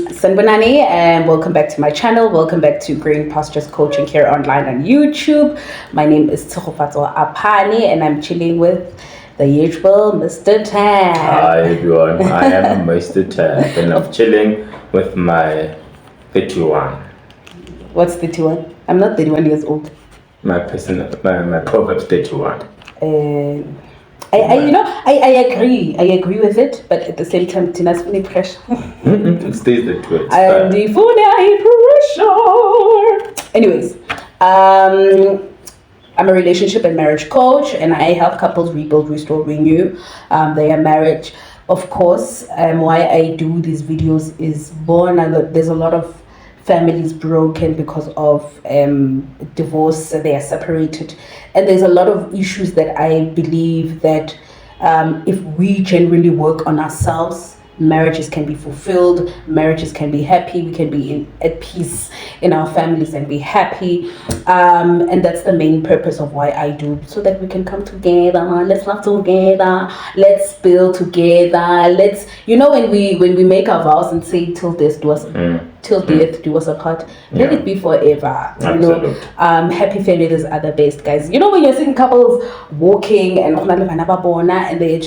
Sanbanani, and welcome back to my channel. Welcome back to Green Pastures Coaching here online on YouTube. My name is Tsogofatso Apani, and I'm chilling with the usual Mr. Tab. Hi everyone, I am Mr. Tab, and I'm chilling with my 31. What's 31? I'm not 31 years old. My Proverbs 31. I agree with it, but at the same time, Tina's feeling pressure. It stays the twist. And the pressure. Anyways, I'm a relationship and marriage coach, and I help couples rebuild, restore, renew their marriage. Of course, why I do these videos is there's a lot of families broken because of divorce. They are separated, and there's a lot of issues that I believe that if we genuinely work on ourselves, marriages can be fulfilled, marriages can be happy, we can be at peace in our families and be happy, and that's the main purpose of why I do, so that we can come together, let's love together, let's build together, let's, when we make our vows and say till death do us apart, let it be forever. Absolutely. Happy families are the best, guys. When you're seeing couples walking and they're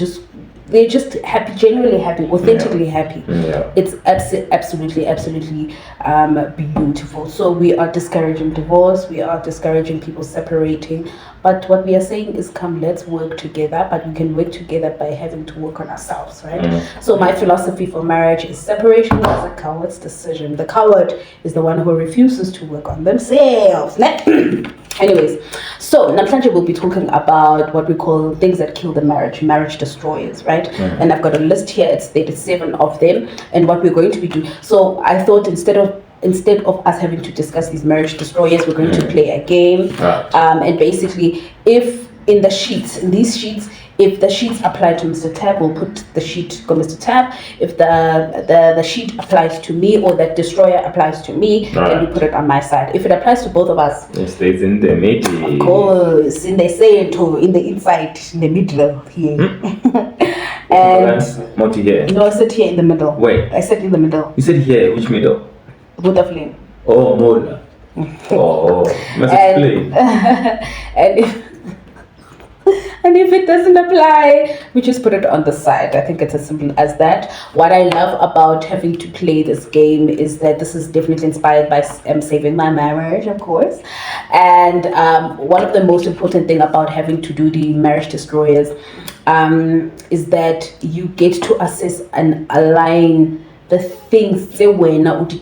just happy, genuinely happy, authentically happy. It's absolutely beautiful. So we are discouraging divorce, we are discouraging people separating, but what we are saying is, come, let's work together. But we can work together by having to work on ourselves, right? So my philosophy for marriage is separation is a coward's decision. The coward is the one who refuses to work on themselves. Anyways, so Namhlanje we'll be talking about what we call things that kill the marriage destroyers, right? And I've got a list here. It's 37 of them, and what we're going to be doing. So I thought instead of us having to discuss these marriage destroyers, we're going to play a game. And basically, if in these sheets, if the sheets apply to Mr. Tab, we'll put the sheet to Mr. Tab. If the sheet applies to me, or that destroyer applies to me, then we put it on my side. If it applies to both of us, it stays in the middle. Of course, in the center, in the inside, in the middle here. And what here? No, I said here in the middle. Wait. I said in the middle. You said here, which middle? Both of them. Oh, Mola. Oh, must explain. And if it doesn't apply, we just put it on the side. I think it's as simple as that. What I love about having to play this game is that this is definitely inspired by saving my marriage, of course. And one of the most important thing about having to do the marriage destroyers is that you get to assess and align the things they were not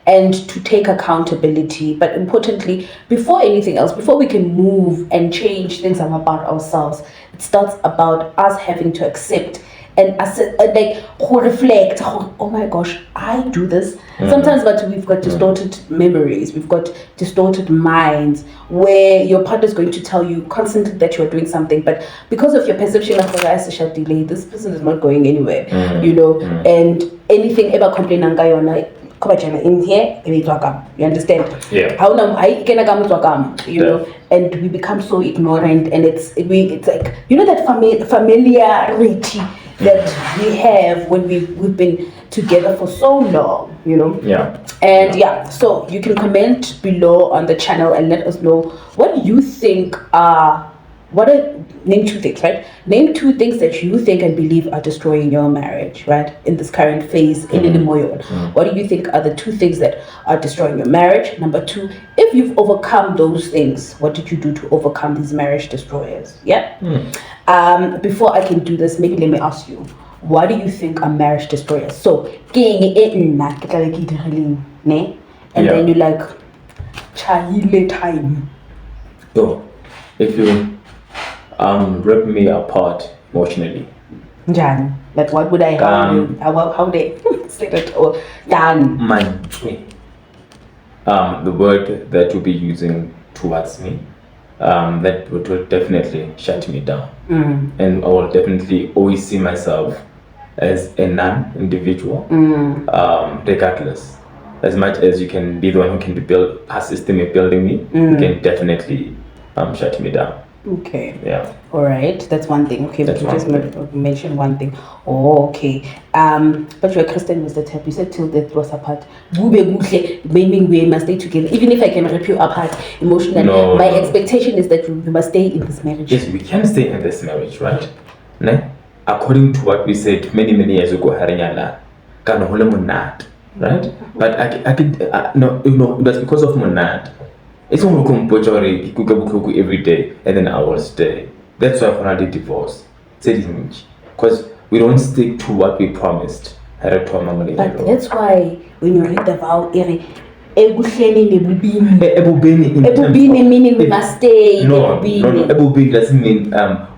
and to take accountability. But importantly, before anything else, before we can move and change things about ourselves, it starts about us having to accept and reflect. Oh my gosh, I do this sometimes, but we've got distorted memories, we've got distorted minds, where your partner is going to tell you constantly that you're doing something, but because of your perception of delay, this person is not going anywhere. And anything ever complain in here, you understand? Yeah. And we become so ignorant, and it's like, that familiarity that we have when we've been together for so long, Yeah. And so you can comment below on the channel and let us know what you think name two things, right? Name two things that you think and believe are destroying your marriage, right? In this current phase, what do you think are the two things that are destroying your marriage? Number two, if you've overcome those things, what did you do to overcome these marriage destroyers? Yeah. Before I can do this, maybe let me ask you, what do you think are marriage destroyers? So, and then you like, time. So, if you rip me apart emotionally. Jan, like what would I how they say that, or Dan? Man, the word that you'll be using towards me, that would definitely shut me down. And I will definitely always see myself as a non-individual, regardless. As much as you can be the one who can assist me in building me, you can definitely shut me down. Okay. Yeah. All right. That's one thing. Okay, That's you one just thing. mentioned one thing. Oh, okay. But you're a Christian, Mr. Tap. You said till death do us apart. Meaning we must stay together. Even if I can rip you apart emotionally, No, my no. expectation is that we must stay in this marriage. Yes, we can stay in this marriage, right? Ne? According to what we said many years ago, Harinyala, kano hole monat, right? But I could no, that's because of monat. It's only compulsory every day, and then I will stay. That's why I did divorce. Because we don't stick to what we promised. But that's why when you read the vow, ebubini meaning we must stay. No. Ebubini doesn't mean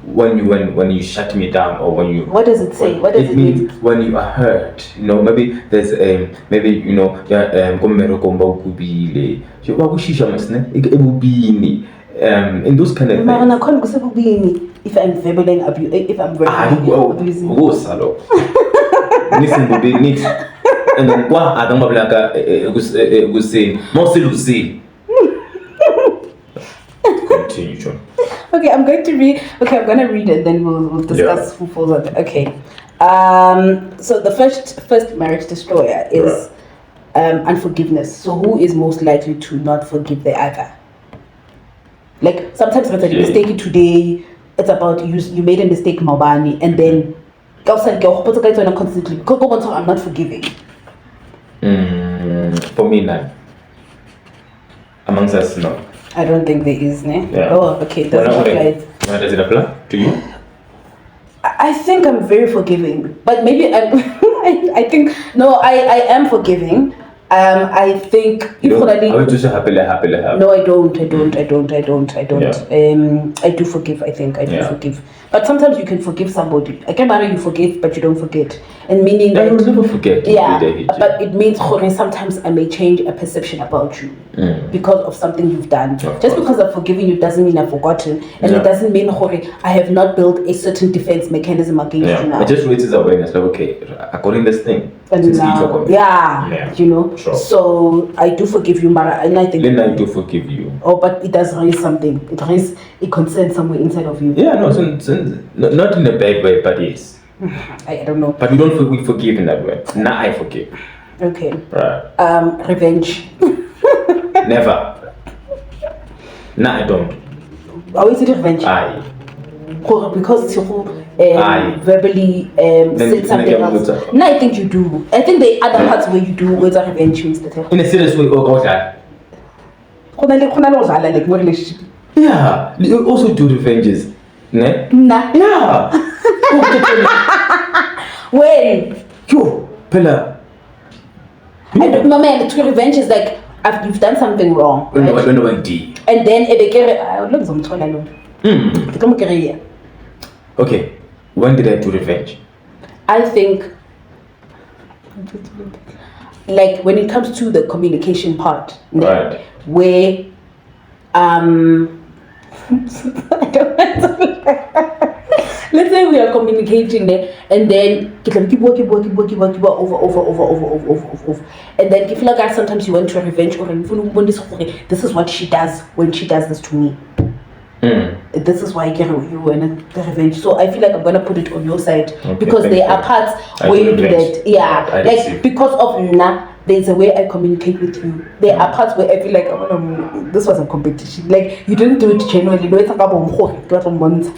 when you shut me down or when you. What does it say? What does it mean? When you are hurt, maybe there's in those kind of things. If I'm verbally abusing. And then what I don't like continue, John. Okay, I'm going to read it, then we'll discuss who falls on it. Okay. So the first marriage destroyer is unforgiveness. So who is most likely to not forgive the other? Like sometimes it's a mistake today, it's about you made a mistake, Mabani, and then constantly I'm not forgiving. For me, none. Amongst us, no. I don't think there is, ne? Yeah. Oh, okay. Does it apply to you? I think I'm very forgiving, but maybe I think no, I am forgiving. I think I would just happily. No, I don't. Yeah. I do forgive. I think I do forgive, but sometimes you can forgive somebody. I can matter you forgive, but you don't forget, and meaning that you will never forget. Yeah, but it means sometimes I may change a perception about you because of something you've done. Just because I've forgiven you doesn't mean I've forgotten, and it doesn't mean I have not built a certain defense mechanism against you now. It just raises awareness. Like, okay, according to this thing, and now, Sure. So I do forgive you, Mara, and I think. Then I do forgive you. Oh, but it does raise something. It raises a concern somewhere inside of you. Yeah, no, not in a bad way, but yes. I don't know. But we forgive in that way. Now I forgive. Okay. Right. Revenge. Never. No, I don't. Always it revenge. Aye. Because verbally said something else. No, I think you do. I think the other parts where you do with revenge, Mr. Tep. In a serious way, or that. Yeah, you also do revenges. Ne? Nah. Yeah. When? Yo, Pella. My man, to revenge is like you've done something wrong. Right? And then okay, when did I do revenge? I think like when it comes to the communication part, right, where I don't let's say we are communicating there, and then keep working over, and then if like sometimes you want to revenge or this is what she does when she does this to me. This is why I get you and the revenge. So I feel like I'm gonna put it on your side because there are parts where you do that. Yeah, like because of there's a way I communicate with you. There are parts where I feel like this was a competition. Like you didn't do it genuinely. No, it's about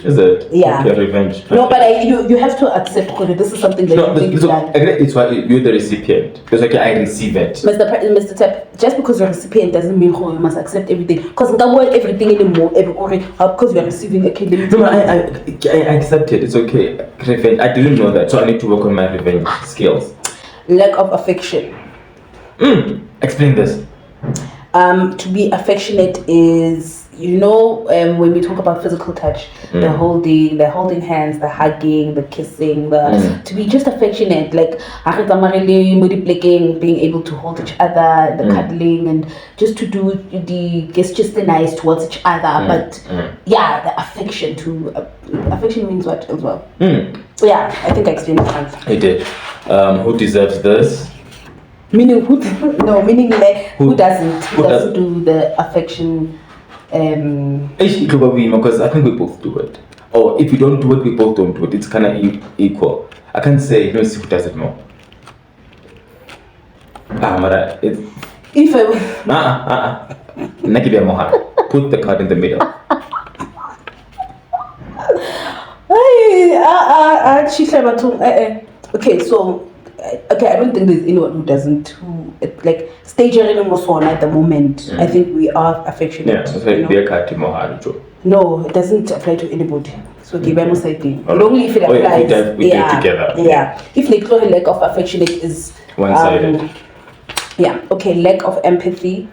is it? Yeah. Okay, revenge. No, but you have to accept this is something that you think you've done. It's why you're the recipient. Because I receive it. Mr. Tep, just because you're a recipient doesn't mean you must accept everything. Because you don't want everything anymore. Because you're receiving a killing. No, I accept it. It's okay. Revenge. I didn't know that, so I need to work on my revenge skills. Lack of affection. Explain this. To be affectionate is, when we talk about physical touch, the holding hands, the hugging, the kissing, to be just affectionate, like being able to hold each other, the cuddling, and just to do just the nice towards each other. But yeah, the affection affection means what as well? Yeah, I think I explained it. You did. Who deserves this? Meaning who? No, meaning like who doesn't? Who doesn't do the affection Because I think we both do it. Or if you don't do it, we both don't do it. It's kind of equal. I can't say, no, see who does it more. Mara, it's... If I... Nakibia Moha. Put the card in the middle. Okay, so I don't think there's anyone who doesn't like stage at the moment. I think we are affectionate. Yeah, so be a card more. No, it doesn't apply to anybody. So give them a side thing. Only if it applies. We do together. Yeah. If the lack of affection is one-sided. Yeah. Okay. Lack of empathy.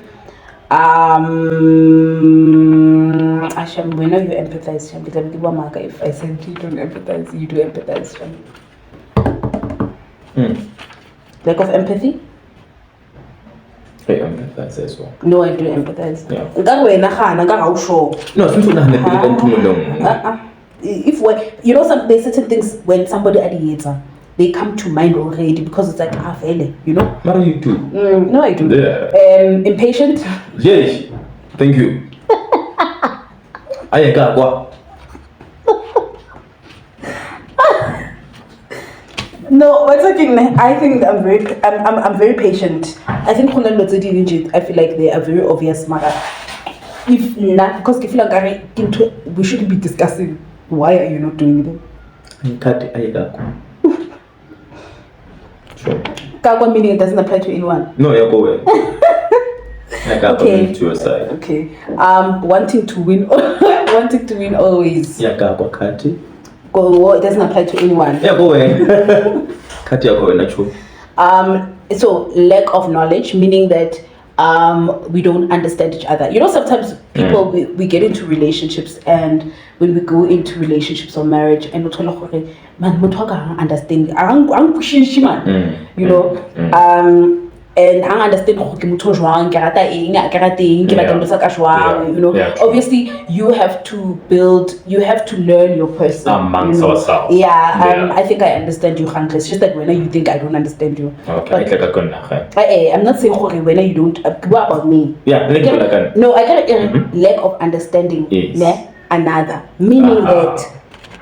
Asham, when you empathize, if I said you don't empathize, you do empathize. Lack of empathy? I empathize as well. No, I do empathize. Yeah. No, since if there's certain things when somebody adds they come to mind already because it's like you know. What do you do? No, I do. Yeah. Impatient. Yes. Thank you. No, what's talking? I think I'm very patient. I think I feel like they are very obvious matter. If not, because if like we shouldn't be discussing why are you not doing them. Sure. Kagwa meaning it doesn't apply to anyone. No, you're going. Okay. To your side. Okay. Wanting to win always. Yeah, Kati. It doesn't apply to anyone. Yeah, go away. Kati, you're going natural. So lack of knowledge, meaning that we don't understand each other. You know, sometimes people we get into relationships, and when we go into relationships or marriage, and we talk, man, we talk, I understand. I'm pushing man. You know, and I understand. You know, obviously you have to learn your person. Amongst ourselves. I think I understand you, Hank. It's just that when you think I don't understand you. Okay. I'm not saying when you don't. What about me? Yeah. No, I got a lack of understanding. Yes. Another meaning that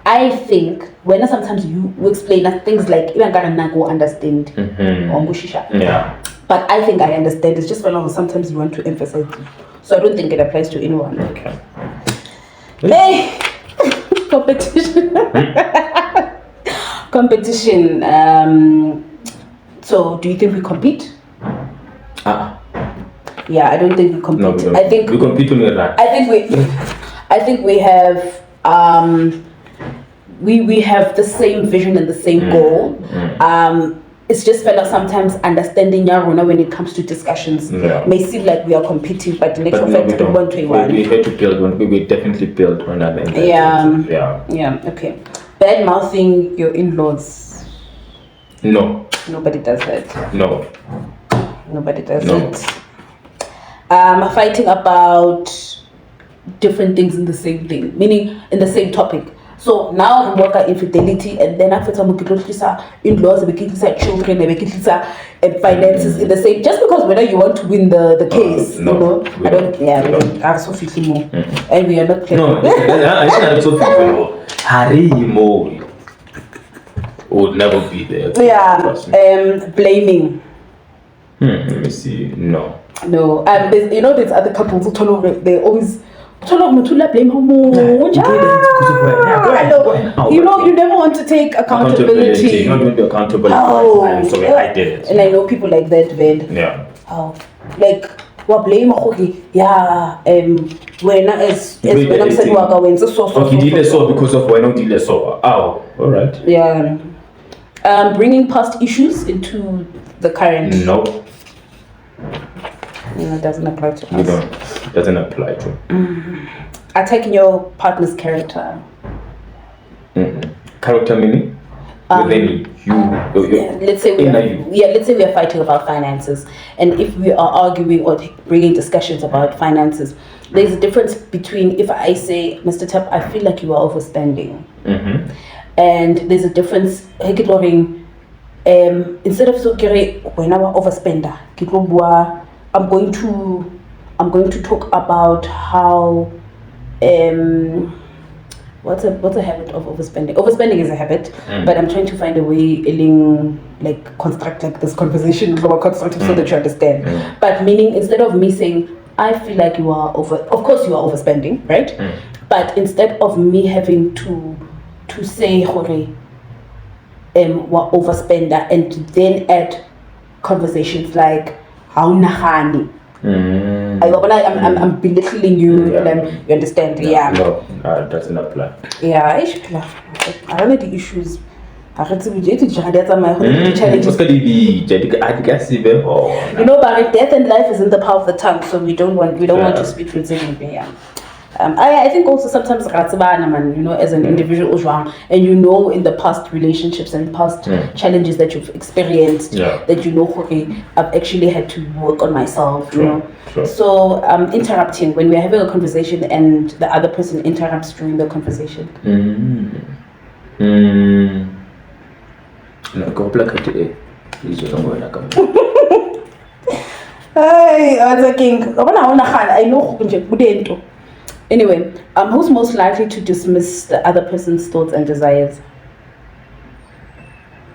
I think when sometimes you explain things like even gonna go understand. Yeah. But I think I understand. It's just when sometimes you want to emphasize it. So I don't think it applies to anyone. Okay. Hey, competition. Competition. So do you think we compete? Yeah, I don't think we compete. No, I think we compete on your right. I think we have we have the same vision and the same goal. It's just fella sometimes understanding when it comes to discussions may seem like we are competing, but in actual fact we want to we had to build one. We will definitely build one another. Yeah. Okay. Bad mouthing your in-laws. No. Nobody does that. No. Nobody does it. Fighting about different things in the same thing, meaning in the same topic. So now we work at infidelity, and then after some in-laws, we children, we finances in the same. Just because whether you want to win the case, no, you know, I don't. Yeah, we don't are so freaking more, and we are not playing. No, I so freaking Harry more would never be there. Yeah, blaming. Let me see. No. There's other couples who they always. Blame you never want to take accountability. You don't want to be accountable. I'm sorry, I did it. And I know people like that, man. Yeah. Like what blame when as when I'm saying when so because of when I'm dealing so. All right. Yeah. Bringing past issues into the current. No. It doesn't apply to us. It doesn't apply to. Attacking your partner's character. Character meaning? Within you. Let's say we are fighting about finances, and if we are arguing or bringing discussions about finances, there's a difference between if I say, Mr. Tap, I feel like you are overspending, and there's a difference. Instead of so when I'm overspender, I'm going to I'm going to talk about how what's a habit of overspending. Overspending is a habit, but I'm trying to find a way like construct like this conversation more constructive so that you understand. But meaning, instead of me saying I feel like you are of course you are overspending, right? But instead of me having to say hore wa overspender and then add conversations like how nahani. I'm belittling you, and you understand? Yeah. No, doesn't apply. Yeah, I don't know the issues. I had to challenges. You know, but death and life is in the power of the tongue, so we don't want to speak truth in yeah. I think also sometimes you know, as an individual and you know in the past relationships and past challenges that you've experienced that you know, okay, I've actually had to work on myself, you know. So interrupting when we're having a conversation and the other person interrupts during the conversation. I know. Anyway, who's most likely to dismiss the other person's thoughts and desires?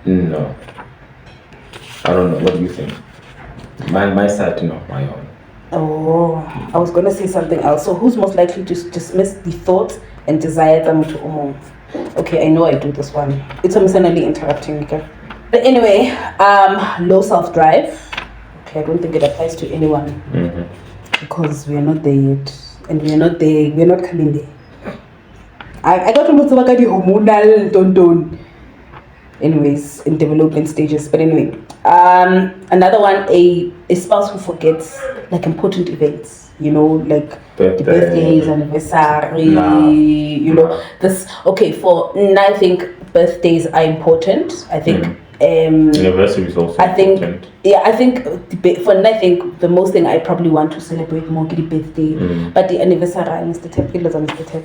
No. I don't know. What do you think? My side, no, my own. Oh, I was going to say something else. So who's most likely to dismiss the thoughts and desires? Okay, I know I do this one. It's emotionally interrupting, okay? But anyway, low self-drive. Okay, I don't think it applies to anyone because we are not there yet. And we're not coming there. I got to look at the hormonal don't. Anyways, in development stages. But anyway, another one, a spouse who forgets like important events. You know, like birthdays, anniversary. You know, this. Okay, I think birthdays are important. I think. Anniversary is also important. I think the most thing I probably want to celebrate more the birthday, but the anniversary is the Mr.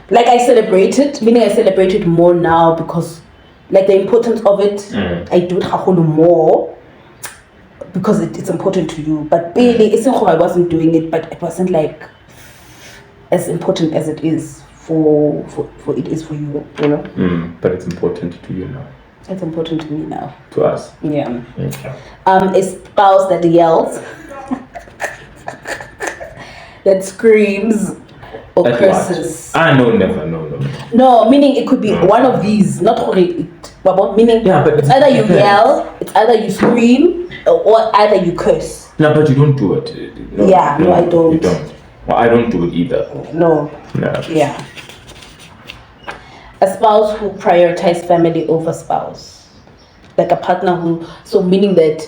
Like I celebrated more now because like the importance of it, I do it more because it's important to you. But really, it's not how I wasn't doing it, but it wasn't like as important as it is for it is for you, you know. But it's important to you now. It's important to me now. To us. Yeah. Okay. A spouse that yells, that screams or At curses. No, never. No. No, meaning it could be one of these, not meaning but it's either you yell, it's either you scream, or either you curse. No, but you don't do it. No, I don't. You don't. Well, I don't do it either. No. Yeah. A spouse who prioritizes family over spouse, like a partner meaning that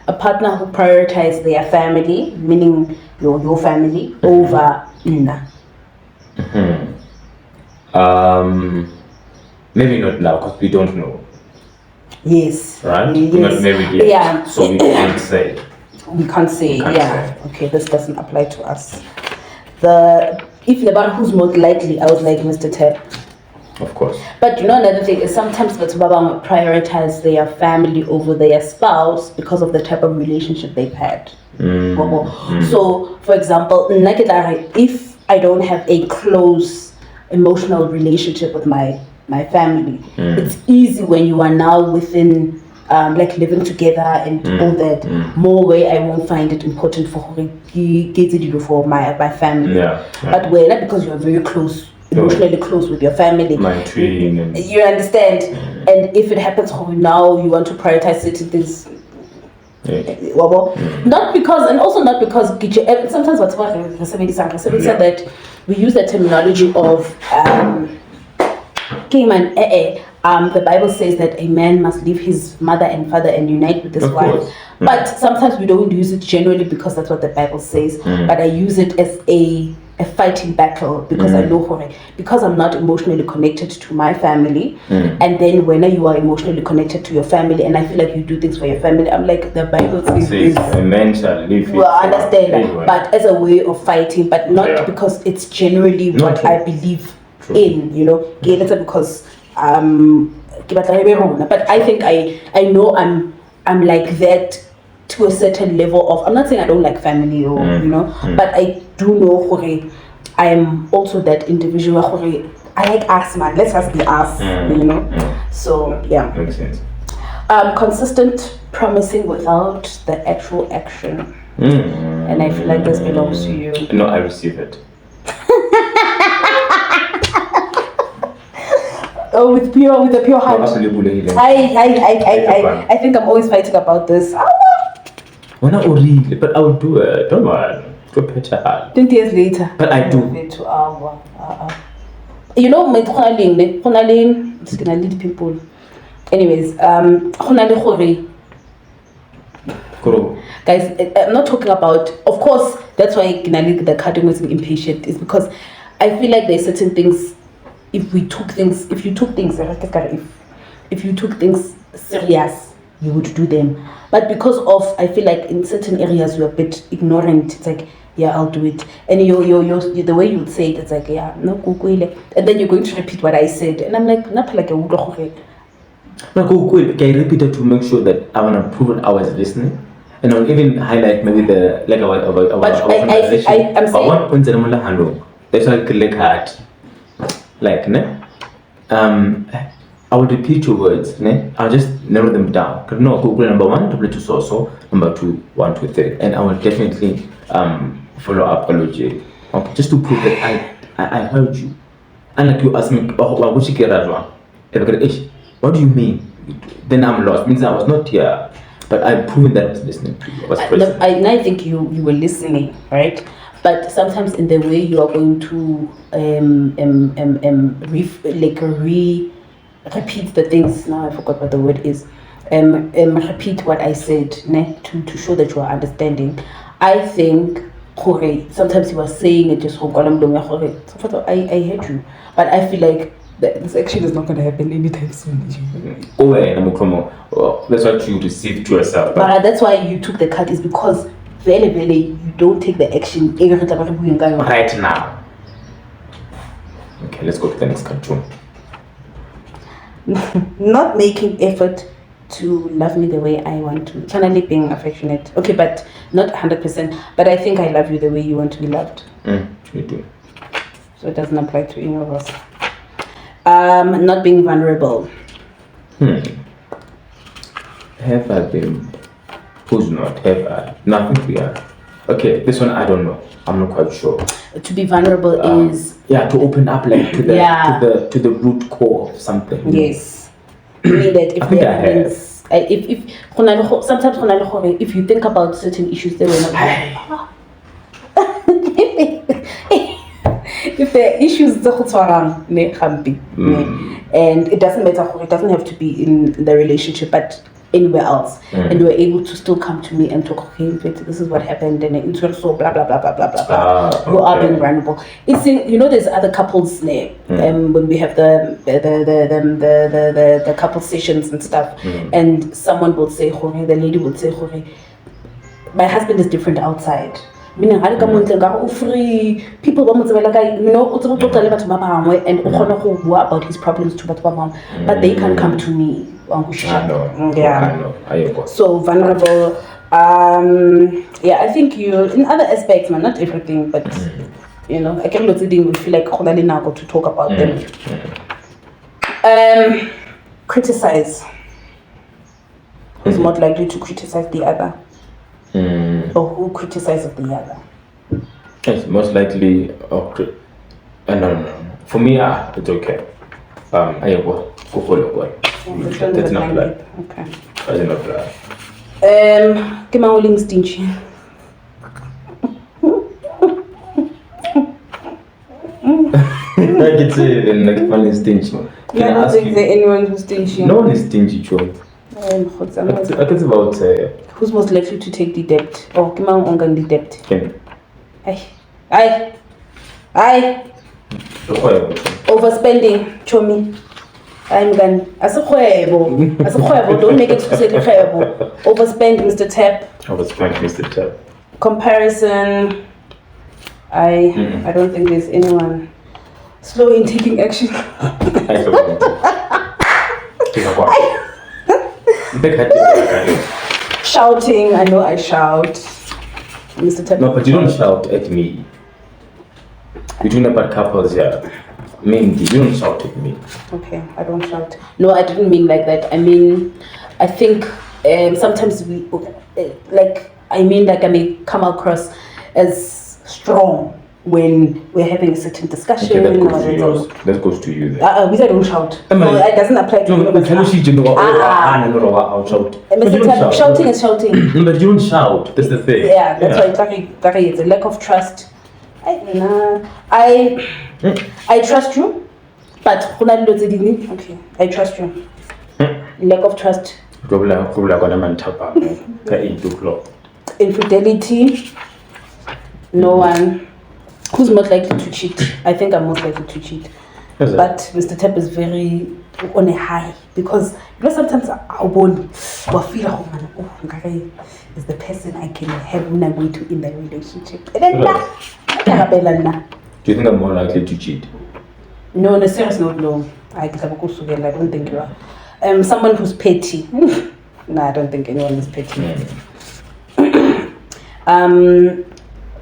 a partner who prioritizes their family, meaning your family over Nna. Maybe not now because we don't know. Yes. Right? Yes. We're not married yet. Yeah. So we can't say. We can't say. Say. Okay, this doesn't apply to us. If the one who's most likely, I would like Mr. Tep. Of course. But you know, another thing is sometimes Baba prioritize their family over their spouse because of the type of relationship they've had. So, for example, if I don't have a close emotional relationship with my family, it's easy when you are now within like living together and all that more way I won't find it important for my family. But when because you are very close, emotionally close with your family, you understand, and if it happens now you want to prioritize certain things, not because, and also not because sometimes what's that we use the terminology of the Bible says that a man must leave his mother and father and unite with his wife. But sometimes we don't use it generally because that's what the Bible says. But I use it as a fighting battle because I know because I'm not emotionally connected to my family. And then when you are emotionally connected to your family and I feel like you do things for your family, I'm like, the Bible says a man shall leave. Well, I understand that, but as a way of fighting, but not because it's generally what I believe in, you know. Because but I think I know I'm like that to a certain level of, I'm not saying I don't like family or but I do know hore I am also that individual hore I like us, man. Let's just be us, So yeah. Makes sense. Consistent promising without the actual action. And I feel like this belongs to you. No, I receive it. Oh, with a pure heart. Absolutely. I think I'm always fighting about this. Well, not really, but I will do it. Don't worry. Go better. 20 years later. But I do. You know, it's gonna lead people. Anyways, guys, I'm not talking about, of course, that's why the cutting was impatient, is because I feel like there's certain things, if you took things serious, you would do them. But because of, I feel like in certain areas you're a bit ignorant, it's like, yeah, I'll do it. And you the way you would say it, it's like, yeah, no, and then you're going to repeat what I said. And I'm like, not like a no, can I repeat it to make sure that I want to prove that I was listening? And I'll even highlight maybe the like our conversation. I'm saying one point that's why I click hard. Like I will repeat your words, I'll just narrow them down. No, Google number 1, W2 so, number 2, 1, 2, 3. And I will definitely follow up apology. Okay, just to prove that I heard you. And like you asked me, what do you mean? Then I'm lost. Means I was not here. But I've proven that I was listening to you. I think you were listening, right? But sometimes in the way you are going to repeat the things. Now I forgot what the word is. Repeat what I said, to show that you are understanding. I think sometimes you are saying it just I heard you, but I feel like this action is not going to happen anytime soon. That's what you received to yourself. But that's why you took the cut, is because you don't take the action right now. Okay, let's go to the next cartoon. Not making effort to love me the way I want to. Finally being affectionate. Okay, but not 100%. But I think I love you the way you want to be loved. You do. So it doesn't apply to any of us. Not being vulnerable. Have I been? Who's not? Have I? Nothing we are. Okay, this one I don't know. I'm not quite sure. To be vulnerable is to open up like to the to the root core of something. Yes. I mean that if sometimes if you think about certain issues, they will not. If the issues and it doesn't matter, it doesn't have to be in the relationship, but anywhere else, and you're able to still come to me and talk, okay, this is what happened, and it's so blah blah blah blah blah blah blah. You are being vulnerable. It's in, there's other couples when we have the couple sessions and stuff, and someone will say, the lady will say, my husband is different outside. Meaning, free people and about his problems to but they can come to me. I know. So vulnerable. I think you in other aspects, man, not everything, but I can not we feel like now to talk about them. Criticize. Who's more likely to criticize the other? Or who criticizes the other? It's most likely no. For me, it's okay. I go follow God. That's not blood. Okay. That's not blood. Come on, Willing stingy. I can say like funny stingy. I don't think there's anyone who's stingy. No one is stingy, Joe. I guess about who's most likely to take the debt? Oh, come on, the debt. Aye. Overspending, chomi. I'm gone. As a don't make it overspend, Mr. Tap. Overspend, Mr. Tap. Comparison. I don't think there's anyone slow in taking action. Shouting, I know I shout. Mr. Tep. No, but you don't shout at me. We're talking about couples here. Mainly, you don't shout at me. Okay, I don't shout. No, I didn't mean like that. I mean, I think sometimes we, like, I mean, like, I may come across as strong when we're having a certain discussion. Okay, that goes to you then. We don't shout. No, it doesn't apply to you. Mr. Tep, shouting is shouting. But you don't shout. That's the thing. Yeah, that's why it's a lack of trust. I trust you, but okay, I trust you. Lack of trust. Infidelity. No one. Who's most likely to cheat? I think I'm most likely to cheat. But Mr. Tep is very on a high because sometimes I won't feel is the person I can have when I'm going to in the relationship. And then do you think I'm more likely to cheat? No, on a serious note, no. I don't think you are. Someone who's petty. No, I don't think anyone is petty.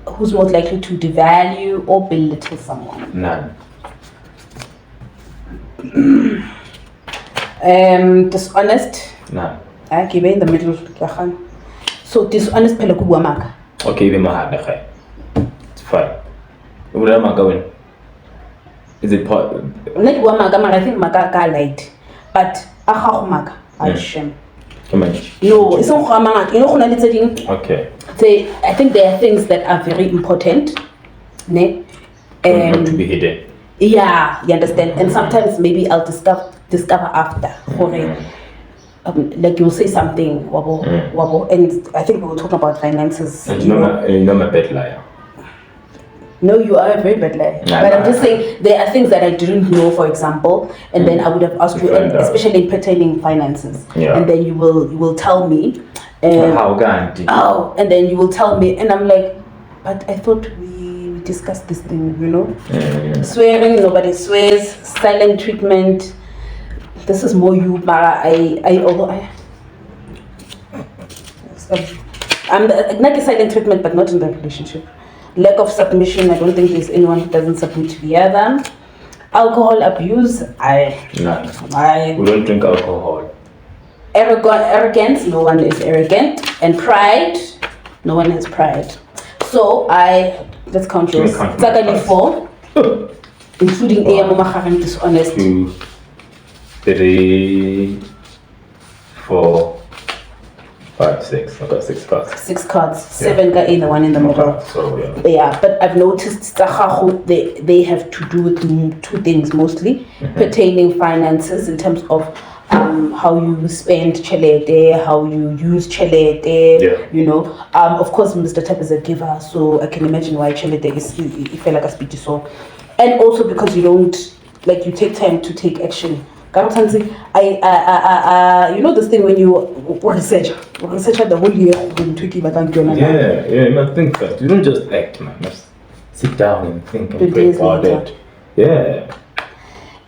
Who's most likely to devalue or belittle someone? None. Dishonest? None. I give in the middle. So dishonest pela kubua maka. Okay, it's fine. Where am I going? Is it part? Like maka, I think maka ka light, but maka I shame. No, it's not you know okay. I think there are things that are very important. Not to be hidden. Yeah, you understand. And sometimes maybe I'll discover after. Like you'll say something wobble, and I think we will talk about finances. And you know I'm a bad liar. No, you are a very bad liar. But I'm just saying there are things that I didn't know, for example, and then I would have asked you, and especially pertaining finances. Yeah. And then you will tell me. How and then you will tell me, and I'm like, but I thought we discussed this thing, you know? Swearing, nobody swears. Silent treatment. This is more you, Mara. I'm like a silent treatment, but not in the relationship. Lack of submission. I don't think there's anyone who doesn't submit to the other. Alcohol abuse. We don't drink alcohol. Arrogance. No one is arrogant. And pride. No one has pride. So let's count yours. Exactly 4, including Ayamo dishonest. 2, 3, 4, 5, 6. I've got 6 cards. 6 cards. 7 got the one in the middle. So yeah, but I've noticed they have to do with 2 things mostly, pertaining finances in terms of how you spend chelete, how you use chelete. You know, of course Mr. Tep is a giver, so I can imagine why chelete is he felt like a speech so. And also because you don't you take time to take action. You know this thing when you research the whole year when you talking about I think that you don't just act, man. Just sit down and think and pray about it. Yeah.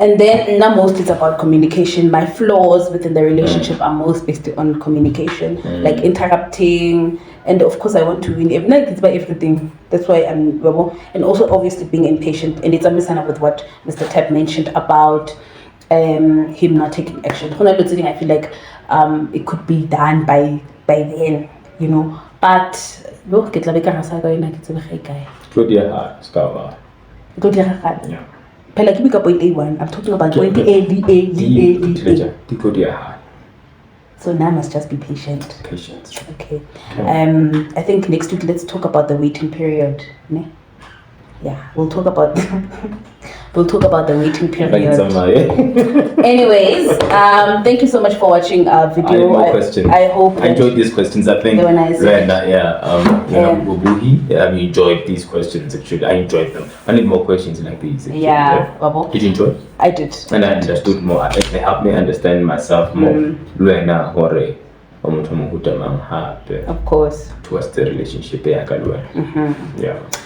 And then now mostly it's about communication. My flaws within the relationship are most based on communication, like interrupting, and of course I want to win. It's by everything. That's why I'm and also obviously being impatient. And it's a misunderstanding with what Mr. Tep mentioned about him not taking action. I feel like it could be done by then, you know. But look, it's like Yeah. Point A1. I'm talking about point A. So now I must just be patient. Patience. Okay. I think next week let's talk about the waiting period. Ne? Yeah, we'll talk about the waiting period. Anyways, thank you so much for watching our video. I have more questions. I hope I enjoyed these questions. I think they were nice. I enjoyed these questions. Actually, I enjoyed them. I need more questions like these. Actually. Yeah. Did you enjoy? I did. And I understood more. It helped me understand myself more. Of course. Towards the relationship. Yeah.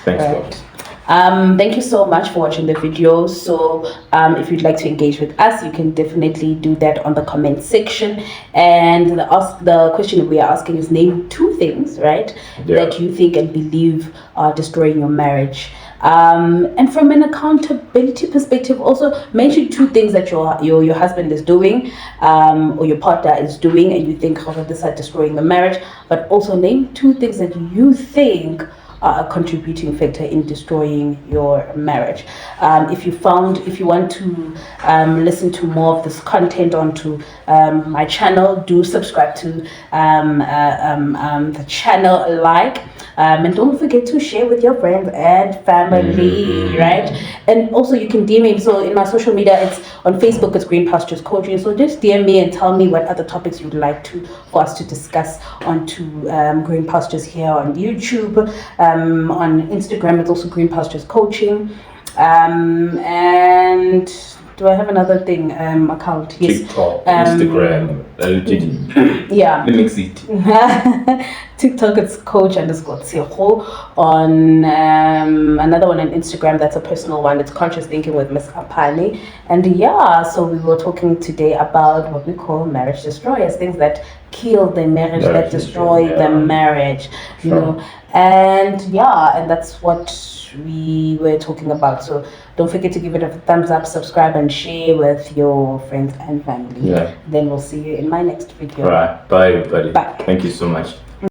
Thanks, God. Thank you so much for watching the video. So if you'd like to engage with us, you can definitely do that on the comment section. And the question we are asking is, name 2 things, right, that you think and believe are destroying your marriage. And from an accountability perspective, also mention 2 things that your husband is doing, or your partner is doing, and you think, oh, this are destroying the marriage. But also name 2 things that you think are a contributing factor in destroying your marriage. If you want to listen to more of this content onto my channel, do subscribe to the channel, and don't forget to share with your friends and family, right? And also you can DM me. So in my social media, it's on Facebook, it's Green Pastures Coaching. So just DM me and tell me what other topics you'd like for us to discuss onto Green Pastures here on YouTube. On Instagram, it's also Green Pastures Coaching. And do I have another thing? Account? Yes. TikTok, Instagram, yeah. Let me see it. TikTok, it's coach_Tshego. On another one on Instagram, that's a personal one. It's Conscious Thinking with Miss Apani. And yeah, so we were talking today about what we call marriage destroyers, things that kill the marriage, that destroy the marriage, you know. And yeah, and that's what we were talking about. So don't forget to give it a thumbs up, subscribe, and share with your friends and family. Then we'll see you in my next video. All right, bye everybody. Bye. Thank you so much.